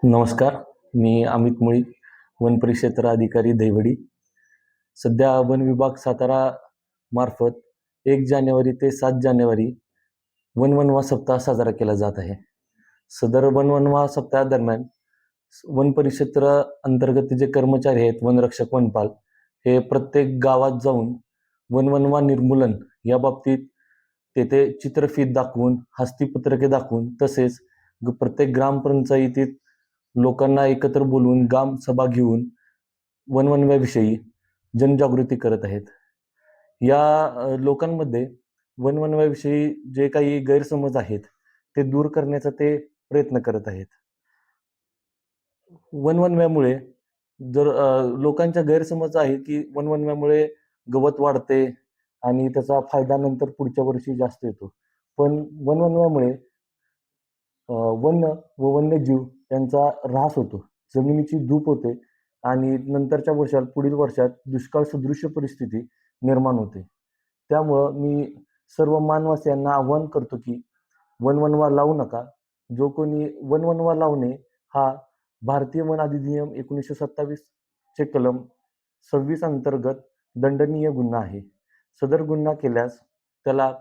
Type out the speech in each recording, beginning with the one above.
नमस्कार. मी अमित मुळी, वन परिक्षेत्र अधिकारी दैवडी. सध्या वन विभाग सातारा मार्फत 1 जानेवारी ते 7 जानेवारी वनवनवा सप्ताह साजरा केला जात आहे. सदर वनवनवा सप्ताहादरम्यान वन परिक्षेत्र अंतर्गत जे कर्मचारी आहेत, वनरक्षक, वनपाल, हे प्रत्येक गावात जाऊन वनवनवा निर्मूलन या बाबतीत तेथे चित्रफीत दाखवून, हस्तीपत्रके दाखवून, तसेच प्रत्येक ग्रामपंचायतीत लोकांना एकत्र बोलवून ग्रामसभा घेऊन वनवनव्याविषयी जनजागृती करत आहेत. या लोकांमध्ये वनवनव्याविषयी जे काही गैरसमज आहेत ते दूर करण्याचा ते प्रयत्न करत आहेत. वनवनव्यामुळे लोकांचा गैरसमज आहे की वनवनव्यामुळे गवत वाढते आणि त्याचा फायदा नंतर पुढच्या वर्षी जास्त येतो. पण वनवनव्यामुळे वन्य व वन्यजीव यांचा ऱ्हास होतो, जमिनीची धूप होते आणि नंतरच्या वर्षात, पुढील वर्षात दुष्काळ सदृश्य परिस्थिती निर्माण होते. त्यामुळं मी सर्व मानवासियांना आवाहन करतो की वनवनवा लावू नका. जो कोणी वनवनवा लावणे हा भारतीय वन अधिनियम 1927 चे कलम 26 अंतर्गत दंडनीय गुन्हा आहे. सदर गुन्हा केल्यास त्याला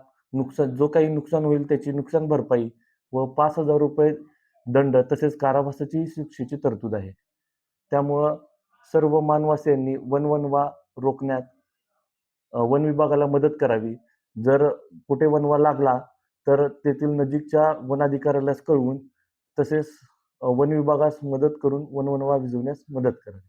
जो काही नुकसान होईल त्याची नुकसान भरपाई व 5,000 रुपये दंड तसेच कारावासाची शिक्षेची तरतूद आहे. त्यामुळं सर्व मानवासियांनी वनवनवा रोखण्यात वन विभागाला मदत करावी. जर कुठे वनवा लागला तर तेथील नजीकच्या वन अधिकाऱ्याला कळवून तसेच वन विभागास मदत करून वनवनवा विझवण्यास मदत करावी.